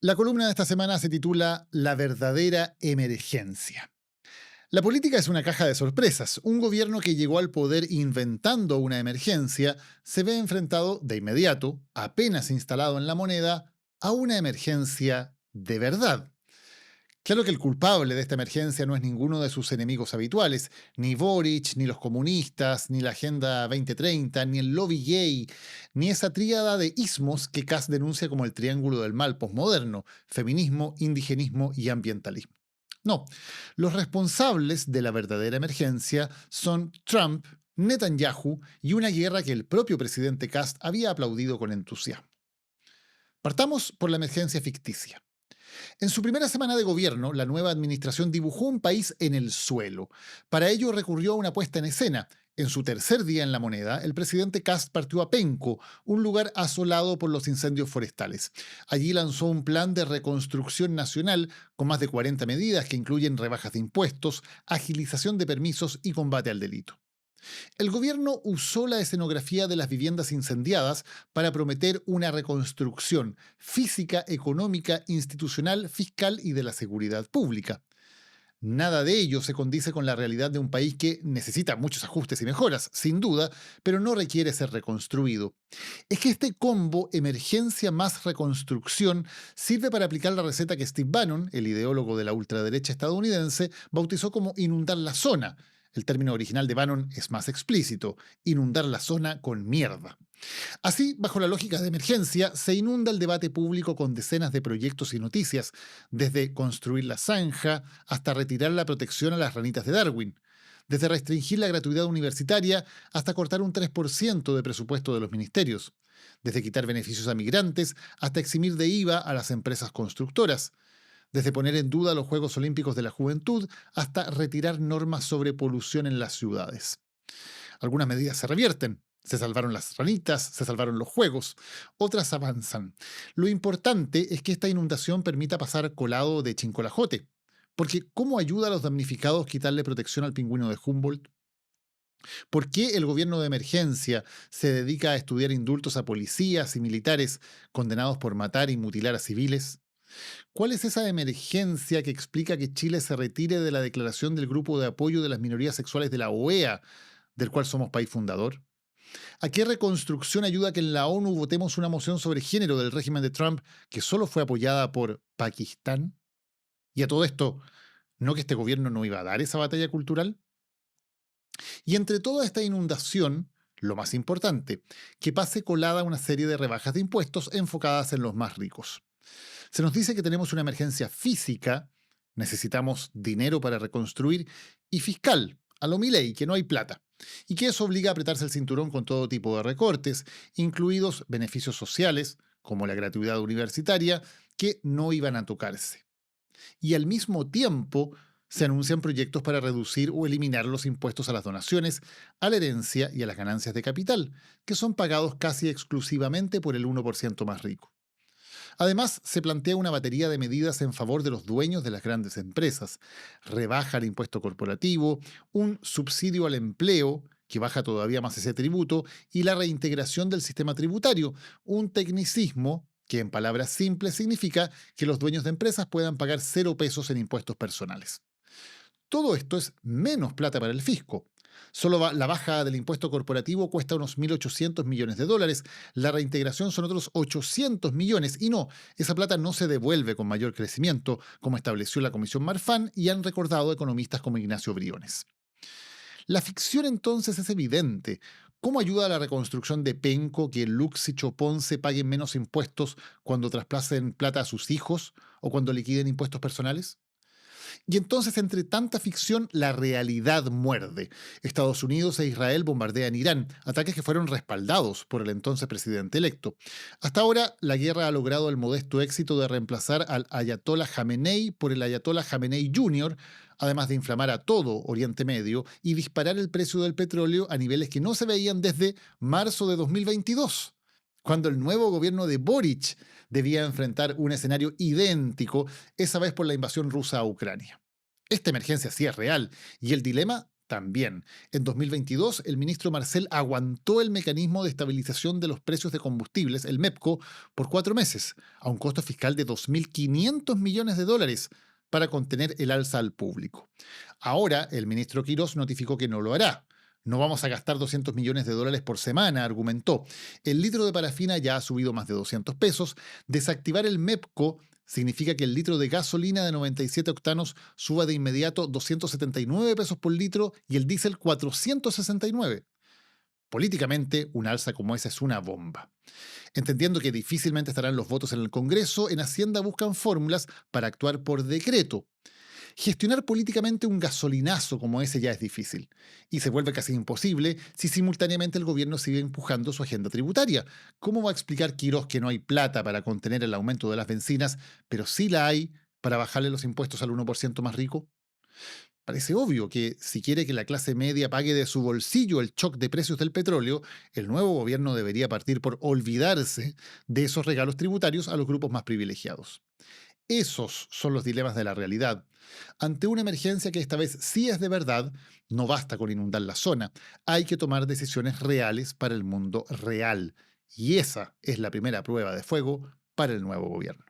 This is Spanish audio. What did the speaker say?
La columna de esta semana se titula La verdadera emergencia. La política es una caja de sorpresas. Un gobierno que llegó al poder inventando una emergencia se ve enfrentado de inmediato, apenas instalado en la moneda, a una emergencia de verdad. Claro que el culpable de esta emergencia no es ninguno de sus enemigos habituales, ni Boric, ni los comunistas, ni la Agenda 2030, ni el lobby gay, ni esa tríada de ismos que Kass denuncia como el triángulo del mal posmoderno: feminismo, indigenismo y ambientalismo. No, los responsables de la verdadera emergencia son Trump, Netanyahu y una guerra que el propio presidente Kass había aplaudido con entusiasmo. Partamos por la emergencia ficticia. En su primera semana de gobierno, la nueva administración dibujó un país en el suelo. Para ello recurrió a una puesta en escena. En su tercer día en la moneda, el presidente Kast partió a Penco, un lugar asolado por los incendios forestales. Allí lanzó un plan de reconstrucción nacional con más de 40 medidas que incluyen rebajas de impuestos, agilización de permisos y combate al delito. El gobierno usó la escenografía de las viviendas incendiadas para prometer una reconstrucción física, económica, institucional, fiscal y de la seguridad pública. Nada de ello se condice con la realidad de un país que necesita muchos ajustes y mejoras, sin duda, pero no requiere ser reconstruido. Es que este combo emergencia más reconstrucción sirve para aplicar la receta que Steve Bannon, el ideólogo de la ultraderecha estadounidense, bautizó como inundar la zona. El término original de Bannon es más explícito: inundar la zona con mierda. Así, bajo la lógica de emergencia, se inunda el debate público con decenas de proyectos y noticias, desde construir la zanja hasta retirar la protección a las ranitas de Darwin, desde restringir la gratuidad universitaria hasta cortar un 3% de presupuesto de los ministerios, desde quitar beneficios a migrantes hasta eximir de IVA a las empresas constructoras, desde poner en duda los Juegos Olímpicos de la Juventud hasta retirar normas sobre polución en las ciudades. Algunas medidas se revierten. Se salvaron las ranitas, se salvaron los juegos. Otras avanzan. Lo importante es que esta inundación permita pasar colado de Chincolajote. Porque ¿cómo ayuda a los damnificados quitarle protección al pingüino de Humboldt? ¿Por qué el gobierno de emergencia se dedica a estudiar indultos a policías y militares condenados por matar y mutilar a civiles? ¿Cuál es esa emergencia que explica que Chile se retire de la declaración del Grupo de Apoyo de las Minorías Sexuales de la OEA, del cual somos país fundador? ¿A qué reconstrucción ayuda que en la ONU votemos una moción sobre género del régimen de Trump que solo fue apoyada por Pakistán? Y a todo esto, ¿no que este gobierno no iba a dar esa batalla cultural? Y entre toda esta inundación, lo más importante, que pase colada una serie de rebajas de impuestos enfocadas en los más ricos. Se nos dice que tenemos una emergencia física, necesitamos dinero para reconstruir, y fiscal, a lo Milei, que no hay plata, y que eso obliga a apretarse el cinturón con todo tipo de recortes, incluidos beneficios sociales, como la gratuidad universitaria, que no iban a tocarse. Y al mismo tiempo se anuncian proyectos para reducir o eliminar los impuestos a las donaciones, a la herencia y a las ganancias de capital, que son pagados casi exclusivamente por el 1% más rico. Además, se plantea una batería de medidas en favor de los dueños de las grandes empresas: rebaja el impuesto corporativo, un subsidio al empleo, que baja todavía más ese tributo, y la reintegración del sistema tributario, un tecnicismo que en palabras simples significa que los dueños de empresas puedan pagar 0 pesos en impuestos personales. Todo esto es menos plata para el fisco. Solo la baja del impuesto corporativo cuesta unos 1.800 millones de dólares, la reintegración son otros 800 millones, y no, esa plata no se devuelve con mayor crecimiento, como estableció la Comisión Marfan y han recordado economistas como Ignacio Briones. La ficción entonces es evidente. ¿Cómo ayuda a la reconstrucción de Penco que Lux y Ponce paguen menos impuestos cuando trasplacen plata a sus hijos o cuando liquiden impuestos personales? Y entonces, entre tanta ficción, la realidad muerde. Estados Unidos e Israel bombardean Irán, ataques que fueron respaldados por el entonces presidente electo. Hasta ahora, la guerra ha logrado el modesto éxito de reemplazar al ayatollah Jamenei por el ayatollah Jamenei Jr., además de inflamar a todo Oriente Medio y disparar el precio del petróleo a niveles que no se veían desde marzo de 2022, cuando el nuevo gobierno de Boric debía enfrentar un escenario idéntico, esa vez por la invasión rusa a Ucrania. Esta emergencia sí es real, y el dilema También, en 2022, el ministro Marcel aguantó el mecanismo de estabilización de los precios de combustibles, el MEPCO, por 4 meses, a un costo fiscal de 2.500 millones de dólares para contener el alza al público. Ahora, el ministro Quirós notificó que no lo hará. No vamos a gastar 200 millones de dólares por semana, argumentó. El litro de parafina ya ha subido más de 200 pesos. Desactivar el MEPCO significa que el litro de gasolina de 97 octanos suba de inmediato 279 pesos por litro y el diésel 469. Políticamente, una alza como esa es una bomba. Entendiendo que difícilmente estarán los votos en el Congreso, en Hacienda buscan fórmulas para actuar por decreto. Gestionar políticamente un gasolinazo como ese ya es difícil, y se vuelve casi imposible si simultáneamente el gobierno sigue empujando su agenda tributaria. ¿Cómo va a explicar Quirós que no hay plata para contener el aumento de las bencinas, pero sí la hay para bajarle los impuestos al 1% más rico? Parece obvio que si quiere que la clase media pague de su bolsillo el shock de precios del petróleo, el nuevo gobierno debería partir por olvidarse de esos regalos tributarios a los grupos más privilegiados. Esos son los dilemas de la realidad. Ante una emergencia que esta vez sí es de verdad, no basta con inundar la zona. Hay que tomar decisiones reales para el mundo real. Y esa es la primera prueba de fuego para el nuevo gobierno.